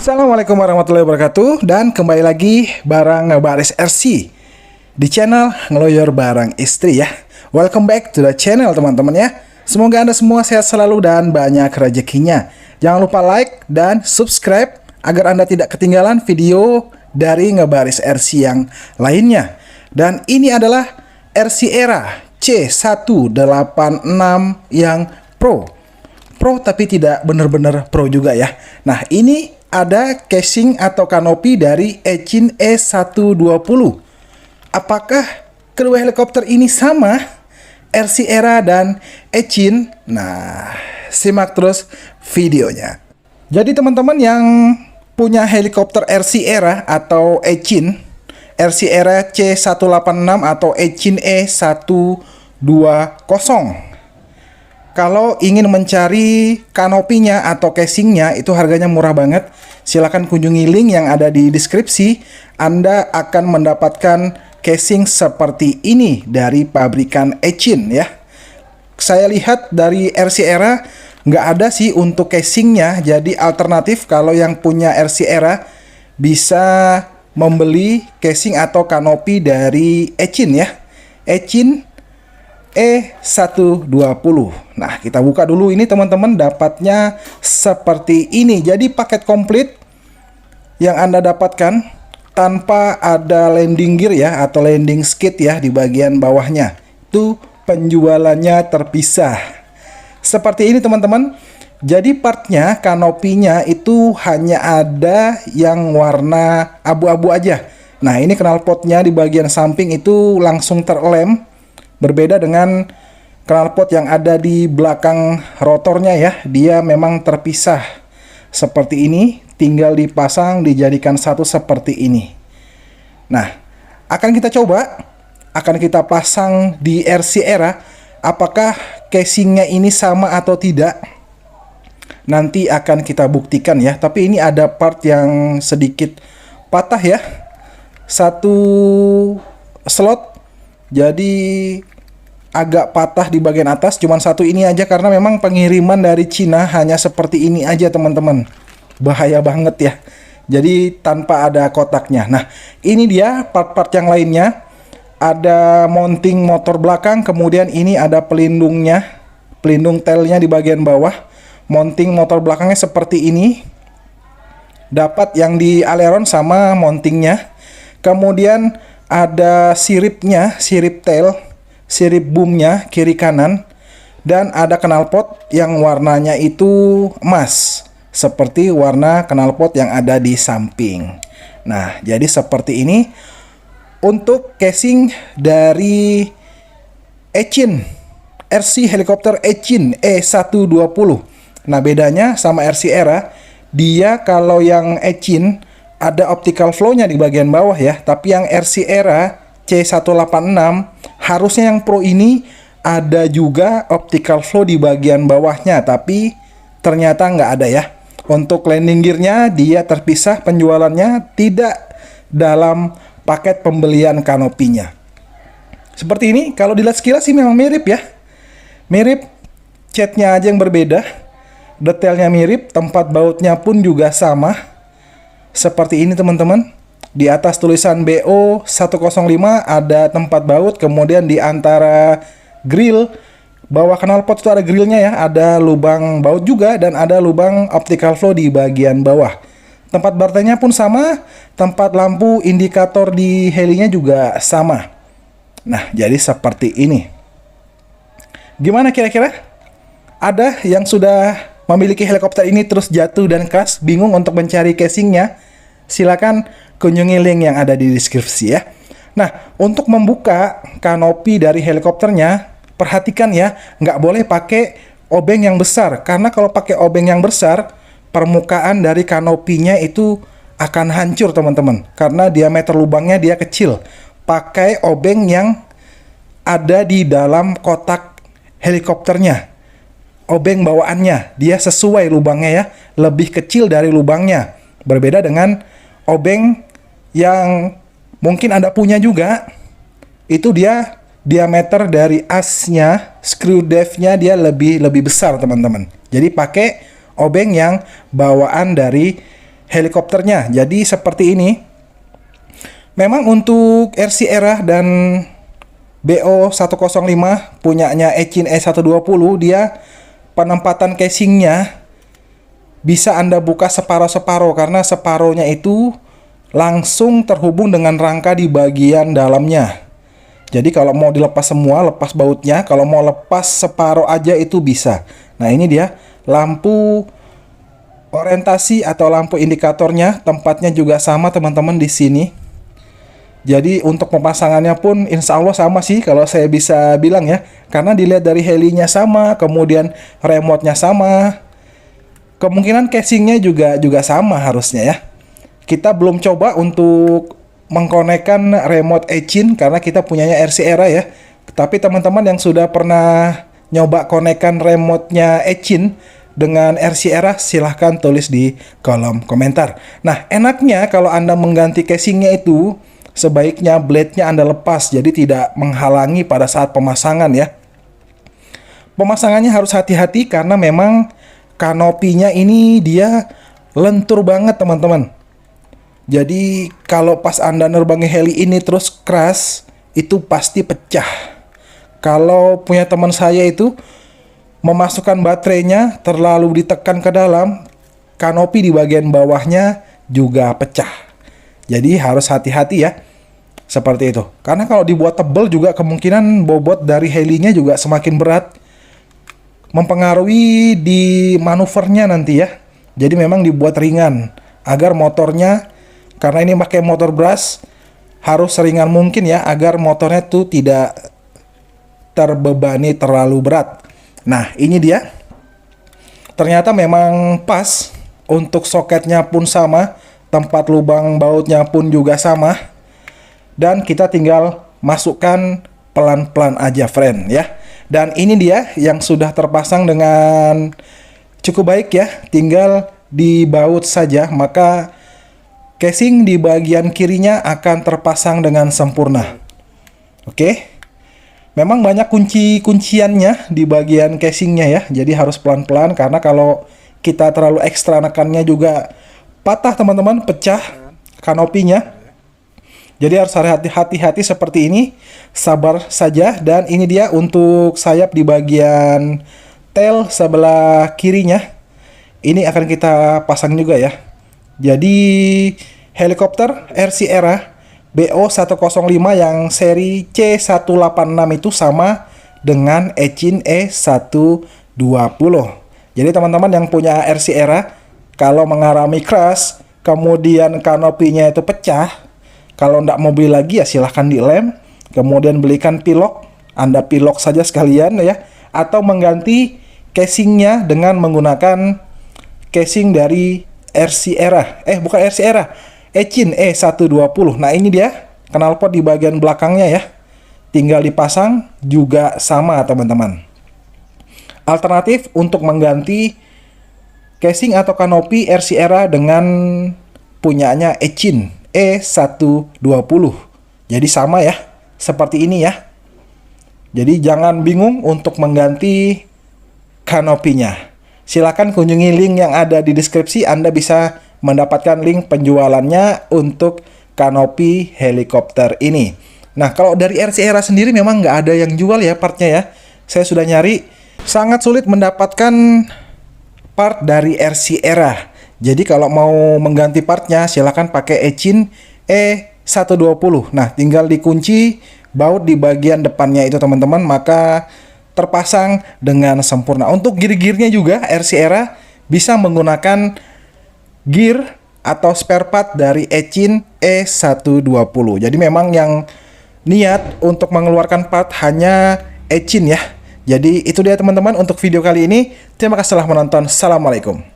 Assalamualaikum warahmatullahi wabarakatuh. Dan kembali lagi bareng Baris RC di channel Ngeloyor Bareng Istri ya. Welcome back to the channel teman-teman ya. Semoga Anda semua sehat selalu dan banyak rezekinya. Jangan lupa like dan subscribe agar Anda tidak ketinggalan video dari Ngebaris RC yang lainnya. Dan ini adalah RC Era C186 yang Pro tapi tidak benar-benar Pro juga ya. Nah, ini ada casing atau kanopi dari Enchin E120. Apakah kedua helikopter ini sama, RC Era dan Enchin? Nah, simak terus videonya. Jadi teman-teman yang punya helikopter RC Era atau Enchin, RC Era C186 atau Enchin E120, kalau ingin mencari kanopinya atau casingnya, itu harganya murah banget. Silahkan kunjungi link yang ada di deskripsi. Anda akan mendapatkan casing seperti ini dari pabrikan Enchin ya. Saya lihat dari RC Era nggak ada sih untuk casingnya. Jadi alternatif kalau yang punya RC Era bisa membeli casing atau kanopi dari Enchin ya. Enchin E120. Nah, kita buka dulu ini teman-teman, dapatnya seperti ini. Jadi paket komplit yang Anda dapatkan tanpa ada landing gear ya atau landing skid ya di bagian bawahnya. Itu penjualannya terpisah. Seperti ini teman-teman. Jadi partnya, kanopinya itu hanya ada yang warna abu-abu aja. Nah, ini knalpotnya di bagian samping itu langsung terlem. Berbeda dengan knalpot yang ada di belakang rotornya ya. Dia memang terpisah seperti ini. Tinggal dipasang, dijadikan satu seperti ini. Nah, akan kita coba. Akan kita pasang di RC Era. Apakah casingnya ini sama atau tidak? Nanti akan kita buktikan ya. Tapi ini ada part yang sedikit patah ya. Satu slot jadi agak patah di bagian atas, cuman satu ini aja karena memang pengiriman dari Cina hanya seperti ini aja teman-teman. Bahaya banget ya. Jadi tanpa ada kotaknya. Nah, ini dia part-part yang lainnya. Ada mounting motor belakang, kemudian ini ada pelindungnya, pelindung tailnya di bagian bawah. Mounting motor belakangnya seperti ini. Dapat yang di aileron sama mountingnya. Kemudian ada siripnya, sirip tail, sirip boomnya kiri kanan, dan ada knalpot yang warnanya itu emas seperti warna knalpot yang ada di samping. Nah, jadi seperti ini untuk casing dari Enchin RC helikopter Enchin E120. Nah, bedanya sama RC Era, dia kalau yang Enchin ada optical flow-nya di bagian bawah ya, tapi yang RC Era C186 harusnya yang Pro ini ada juga optical flow di bagian bawahnya, tapi ternyata nggak ada ya. Untuk landing gear-nya dia terpisah, penjualannya tidak dalam paket pembelian kanopinya. Seperti ini, kalau dilihat sekilas sih memang mirip ya. Mirip, catnya aja yang berbeda, detailnya mirip, tempat bautnya pun juga sama. Seperti ini teman-teman. Di atas tulisan BO 105 ada tempat baut, kemudian di antara grill bawah knalpot itu ada grillnya ya, ada lubang baut juga dan ada lubang optical flow di bagian bawah. Tempat bartanya pun sama, tempat lampu indikator di helinya juga sama. Nah, jadi seperti ini. Gimana kira-kira? Ada yang sudah memiliki helikopter ini terus jatuh dan crash, bingung untuk mencari casingnya? Silakan kunjungi link yang ada di deskripsi ya. Nah, untuk membuka kanopi dari helikopternya, perhatikan ya, nggak boleh pakai obeng yang besar. Karena kalau pakai obeng yang besar, permukaan dari kanopinya itu akan hancur teman-teman. Karena diameter lubangnya dia kecil. Pakai obeng yang ada di dalam kotak helikopternya. Obeng bawaannya, dia sesuai lubangnya ya, lebih kecil dari lubangnya. Berbeda dengan obeng yang mungkin Anda punya juga, itu dia diameter dari asnya, screw depth-nya dia lebih besar teman-teman. Jadi pakai obeng yang bawaan dari helikopternya. Jadi seperti ini. Memang untuk RC Era dan BO105 punyanya Echin E120, dia penempatan casingnya bisa Anda buka separuh-separuh karena separuhnya itu langsung terhubung dengan rangka di bagian dalamnya. Jadi kalau mau dilepas semua, lepas bautnya. Kalau mau lepas separuh aja itu bisa. Nah ini dia lampu orientasi atau lampu indikatornya. Tempatnya juga sama teman-teman di sini. Jadi untuk pemasangannya pun insya Allah sama sih kalau saya bisa bilang ya. Karena dilihat dari helinya sama, kemudian remote-nya sama. Kemungkinan casingnya juga sama harusnya ya. Kita belum coba untuk mengkonekkan remote Echin karena kita punyanya RC Era ya. Tapi teman-teman yang sudah pernah nyoba konekkan remote-nya Echin dengan RC Era, silahkan tulis di kolom komentar. Nah, enaknya kalau Anda mengganti casingnya itu, sebaiknya blade-nya Anda lepas, jadi tidak menghalangi pada saat pemasangan ya. Pemasangannya harus hati-hati karena memang kanopinya ini dia lentur banget teman-teman. Jadi kalau pas Anda nerbangi heli ini terus crash, itu pasti pecah. Kalau punya teman saya itu memasukkan baterainya terlalu ditekan ke dalam, kanopi di bagian bawahnya juga pecah. Jadi harus hati-hati ya. Seperti itu. Karena kalau dibuat tebal juga kemungkinan bobot dari helinya juga semakin berat. Mempengaruhi di manuvernya nanti ya. Jadi memang dibuat ringan agar motornya, karena ini pakai motor brush, harus seringan mungkin ya agar motornya tuh tidak terbebani terlalu berat. Nah, ini dia. Ternyata memang pas. Untuk soketnya pun sama, tempat lubang bautnya pun juga sama. Dan kita tinggal masukkan pelan-pelan aja friend ya. Dan ini dia yang sudah terpasang dengan cukup baik ya. Tinggal dibaut saja, maka casing di bagian kirinya akan terpasang dengan sempurna. Oke. Memang banyak kunci-kunciannya di bagian casingnya ya. Jadi harus pelan-pelan karena kalau kita terlalu ekstra nekannya juga patah teman-teman, pecah kanopinya. Jadi harus hati-hati seperti ini, sabar saja. Dan ini dia untuk sayap di bagian tail sebelah kirinya. Ini akan kita pasang juga ya. Jadi helikopter RC Era BO105 yang seri C186 itu sama dengan Echin E120. Jadi teman-teman yang punya RC Era, kalau mengalami crash, kemudian kanopinya itu pecah, kalau nggak mau beli lagi ya silahkan dilem, kemudian belikan pilok, Anda pilok saja sekalian ya, atau mengganti casingnya dengan menggunakan casing dari RC Era, bukan RC Era, Echin E120. Nah ini dia knalpot di bagian belakangnya ya, tinggal dipasang juga sama teman-teman. Alternatif untuk mengganti casing atau kanopi RC Era dengan punyanya Echin E120. Jadi sama ya, seperti ini ya. Jadi jangan bingung untuk mengganti kanopinya. Silakan kunjungi link yang ada di deskripsi, Anda bisa mendapatkan link penjualannya untuk kanopi helikopter ini. Nah, kalau dari RC Era sendiri memang nggak ada yang jual ya partnya ya. Saya sudah nyari, sangat sulit mendapatkan part dari RC Era. Jadi kalau mau mengganti partnya silahkan pakai Echin E120. Nah, tinggal dikunci baut di bagian depannya itu teman-teman, maka terpasang dengan sempurna. Untuk gear-gearnya juga RC Era bisa menggunakan gear atau spare part dari Echin E120. Jadi memang yang niat untuk mengeluarkan part hanya Echin ya. Jadi itu dia teman-teman untuk video kali ini. Terima kasih telah menonton. Assalamualaikum.